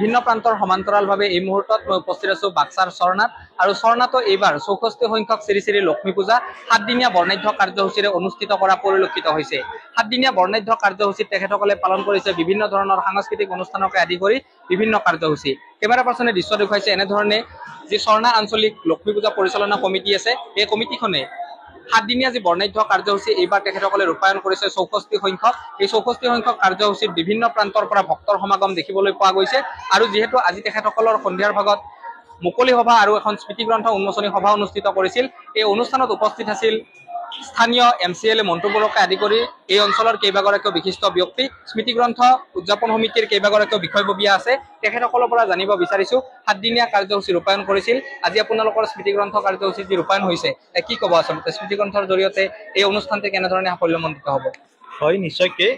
বিভিন্ন প্ৰান্তৰ সমান্তৰালভাৱে এই মুহূৰ্তত মই উপস্থিত আছো বাক্সাৰ চৰণাত আৰু চৰণাতো এইবাৰ 64 সংখ্যক শ্ৰী শ্ৰী লক্ষ্মী পূজা 7 দিনীয়া বৰ্ণাঢ্য কাৰ্যসূচীৰে অনুষ্ঠিত কৰা পৰিলক্ষিত হৈছে 7 দিনীয়া বৰ্ণাঢ্য কাৰ্যসূচীত তেখেতসকলে পালন কৰিছে বিভিন্ন ধৰণৰ সাংস্কৃতিক অনুষ্ঠানকে আদি কৰি বিভিন্ন কাৰ্যসূচী কেমেৰা পাৰ্চনে দৃশ্য দেখুৱাইছে এনে ধৰণে যে চৰণা আঞ্চলিক লক্ষ্মী পূজা পৰিচালনা কমিটি আছে এই কমিটিখনে 7 দিনীয়া যে বৰ্ণাঢ্য কাৰ্যসূচী এইবাৰ তেখেতসকলে ৰূপায়ণ কৰিছে 64 সংখ্যক এই 64 সংখ্যক কাৰ্যসূচীত বিভিন্ন প্ৰান্তৰ পৰা ভক্তৰ সমাগম দেখিবলৈ পোৱা গৈছে আৰু যেহেতু আজি তেখেতসকলৰ সন্ধিয়াৰ ভাগত মুকলি সভা আৰু এখন স্মৃতি গ্ৰন্থ উন্মোচনী সভা অনুষ্ঠিত কৰিছিল এই অনুষ্ঠানত উপস্থিত আছিল স্থানীয় এমচিএলএ মন্টু বড়োকে আদি কৰি এই অঞ্চলৰ কেইবাগৰাকীও বিশিষ্ট ব্যক্তি স্মৃতি গ্ৰন্থ উদযাপন সমিতিৰ কেইবাগৰাকীও বিষয়ববীয়া আছে তেখেতসকলৰ পৰা জানিব বিচাৰিছো 7 দিনীয়া কাৰ্যসূচী ৰূপায়ণ কৰিছিল আজি আপোনালোকৰ স্মৃতি গ্ৰন্থ কাৰ্যসূচী যি ৰূপায়ণ হৈছে কি ক'ব আচলতে স্মৃতি গ্ৰন্থৰ জৰিয়তে এই অনুষ্ঠানটো কেনেধৰণে সাফল্যমণ্ডিত হ'ব হয় নিশ্চয়কৈ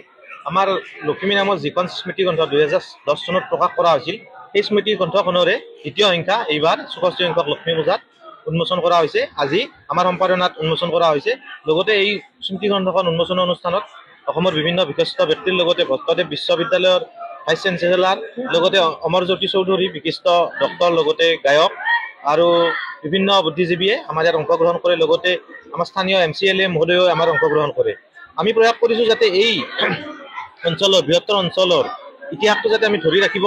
আমাৰ লক্ষ্মী নামৰ যিখন স্মৃতি গ্ৰন্থ 2010 চনত প্ৰকাশ কৰা হৈছিল এই স্মৃতি গ্ৰন্থখনৰে দ্বিতীয় সংখ্যা এইবাৰ 64 সংখ্যক লক্ষ্মী পূজাত উন্মোচন কৰা হৈছে আজি আমাৰ সম্পাদনাত উন্মোচন কৰা হৈছে লগতে এই স্মৃতি গ্ৰন্থখন উন্মোচন অনুষ্ঠানত অসমৰ বিভিন্ন বিশিষ্ট ব্যক্তিৰ লগতে ভট্টদেৱ বিশ্ববিদ্যালয়ৰ ভাইচ চেঞ্চেলাৰ লগতে অমৰজ্যোতি চৌধুৰী বিশিষ্ট ডক্টৰ লগতে গায়ক আৰু বিভিন্ন বুদ্ধিজীৱীয়ে আমাৰ ইয়াত অংশগ্ৰহণ কৰে লগতে আমাৰ স্থানীয় এমচিএলএ মহোদয়েও আমাৰ অংশগ্ৰহণ কৰে আমি প্ৰয়াস কৰিছোঁ যাতে এই অঞ্চলৰ বৃহত্তৰ অঞ্চলৰ ইতিহাসটো যাতে আমি ধৰি ৰাখিব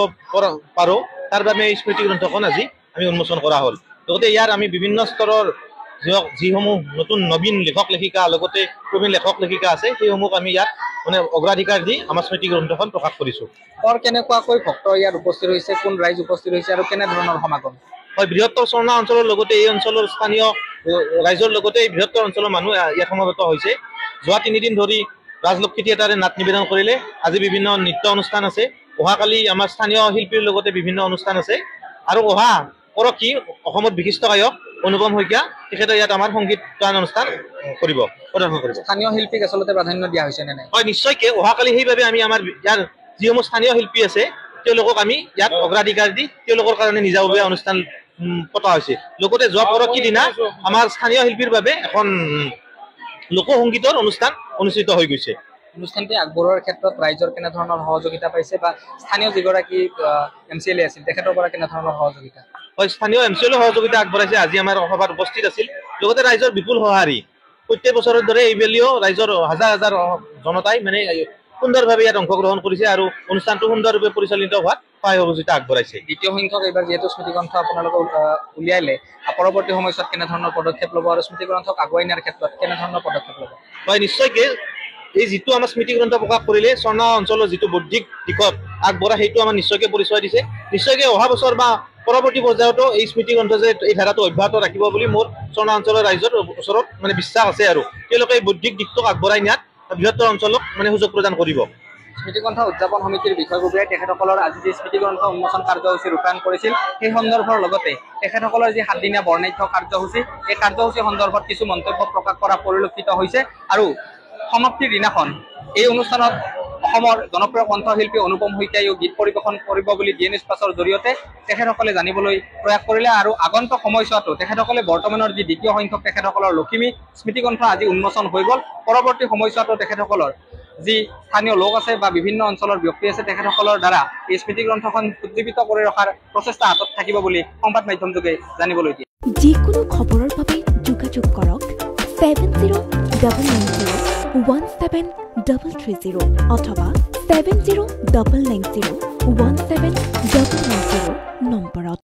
পাৰোঁ তাৰ বাবে এই স্মৃতি গ্ৰন্থখন আজি আমি উন্মোচন কৰা হ'ল লগতে ইয়াৰ আমি বিভিন্ন স্তৰৰ যিসমূহ নতুন নবীন লেখক লেখিকা লগতে প্ৰবীণ লেখক লেখিকা আছে সেইসমূহ আমি ইয়াত মানে অগ্ৰাধিকাৰ দি আমাৰ স্মৃতি গ্ৰন্থখন প্ৰকাশ কৰিছোঁ কেনেকুৱাকৈ ভক্ত ইয়াত উপস্থিত হৈছে কোন ৰাইজ উপস্থিত হৈছে আৰু কেনেধৰণৰ সমাগম হয় বৃহত্তৰ চৰণা অঞ্চলৰ লগতে এই অঞ্চলৰ স্থানীয় ৰাইজৰ লগতে এই বৃহত্তৰ অঞ্চলৰ মানুহ ইয়াত সমবেত হৈছে যোৱা 3 দিন ধৰি ৰাজলক্ষ্মী থিয়েটাৰে নাট নিবেদন কৰিলে আজি বিভিন্ন নৃত্য অনুষ্ঠান আছে অহাকালি আমাৰ স্থানীয় শিল্পীৰ লগতে বিভিন্ন অনুষ্ঠান আছে আৰু অহা পৰহি অসমত বিশিষ্ট গায়ক অনুপম শইকীয়া তেখেতে ইয়াত আমাৰ সংগীত গান অনুষ্ঠান প্ৰদৰ্শন কৰিব স্থানীয় শিল্পীক আচলতে প্ৰাধান্য দিয়া হৈছে নে নাই হয় নিশ্চয়কৈ অহাকালি সেইবাবে আমি আমাৰ ইয়াৰ যিসমূহ স্থানীয় শিল্পী আছে তেওঁলোকক আমি ইয়াত অগ্ৰাধিকাৰ দি তেওঁলোকৰ কাৰণে নিজাববীয়া অনুষ্ঠান পতা হৈছে লগতে যোৱা পৰহি দিনা আমাৰ স্থানীয় শিল্পীৰ বাবে এখন লোকসংগীতৰ অনুষ্ঠান অনুষ্ঠিত হৈ গৈছে অনুষ্ঠানটি আগবঢ়োৱাৰ ক্ষেত্ৰত ৰাইজৰ কেনেধৰণৰ সহযোগিতা পাইছে বা স্থানীয় যিগৰাকী এমচিএলএ আছিল তেখেতৰ পৰা কেনেধৰণৰ সহযোগিতা হয় স্থানীয় এমচিএলএ সহযোগিতা আগবঢ়াইছে আজি আমাৰ সভাত উপস্থিত আছিল লগতে ৰাইজৰ বিপুল সঁহাৰি প্ৰত্যেক বছৰৰ দৰে এইবেলিও ৰাইজৰ হাজাৰ হাজাৰ জনতাই মানে সুন্দৰভাৱে ইয়াত অংশগ্ৰহণ কৰিছে আৰু অনুষ্ঠানটো সুন্দৰভাৱে পৰিচালিত হোৱাত সহায় সহযোগিতা আগবঢ়াইছে দ্বিতীয় সংখ্যক এইবাৰ যিহেতু স্মৃতি গ্ৰন্থ আপোনালোকে উলিয়াইলে পৰৱৰ্তী সময়ছোৱাত কেনেধৰণৰ পদক্ষেপ ল'ব আৰু স্মৃতি গ্ৰন্থক আগুৱাই নিয়াৰ ক্ষেত্ৰত কেনেধৰণৰ পদক্ষেপ ল'ব হয় নিশ্চয়কৈ এই যিটো আমাৰ স্মৃতি গ্ৰন্থ প্ৰকাশ কৰিলে চৰণা অঞ্চলৰ যিটো বৌদ্ধিক দিশত আগবঢ়া সেইটো আমাৰ নিশ্চয়কৈ পৰিচয় দিছে নিশ্চয়কৈ অহা বছৰ বা পৰৱৰ্তী পৰ্যায়তো এই স্মৃতি গ্ৰন্থ যে এই ধাৰাটো অব্যাহত ৰাখিব বুলি মোৰ চৰণা অঞ্চলৰ ৰাইজৰ ওচৰত মানে বিশ্বাস আছে আৰু তেওঁলোকে এই বৌদ্ধিক দিশটোক আগবঢ়াই নিয়াত বৃহত্তৰ অঞ্চলক মানে সুযোগ প্ৰদান কৰিব স্মৃতি গ্ৰন্থ উদযাপন সমিতিৰ বিষয়ববীয়াই তেখেতসকলৰ আজি যি স্মৃতি গ্ৰন্থ উন্মোচন কাৰ্যসূচী ৰূপায়ণ কৰিছিল সেই সন্দৰ্ভৰ লগতে তেখেতসকলৰ যি 7 দিনীয়া বৰ্ণাঢ্য কাৰ্যসূচী এই কাৰ্যসূচী সন্দৰ্ভত কিছু মন্তব্য প্ৰকাশ কৰা পৰিলক্ষিত হৈছে আৰু সমাপ্তিৰ দিনাখন এই অনুষ্ঠানত অসমৰ জনপ্ৰিয় কণ্ঠশিল্পী অনুপম শইকীয়াইও গীত পৰিৱেশন কৰিব বুলি ডিএনএছ প্লাছৰ জৰিয়তে তেখেতসকলে জানিবলৈ প্ৰয়াস কৰিলে আৰু আগন্তুক সময়ছোৱাতো তেখেতসকলে বৰ্তমানৰ যি দ্বিতীয় সংখ্যক তেখেতসকলৰ লক্ষ্মী স্মৃতি গ্ৰন্থ আজি উন্মোচন হৈ গ'ল পৰৱৰ্তী সময়ছোৱাতো তেখেতসকলৰ যি স্থানীয় লোক আছে বা বিভিন্ন অঞ্চলৰ ব্যক্তি আছে তেখেতসকলৰ দ্বাৰা এই স্মৃতি গ্ৰন্থখন উজ্জীৱিত কৰি ৰখাৰ প্ৰচেষ্টা হাতত থাকিব বুলি সংবাদ মাধ্যমযোগে জানিবলৈ দিয়ে যিকোনো খবৰৰ বাবে যোগাযোগ কৰক 7090173330 অথবা 7099017990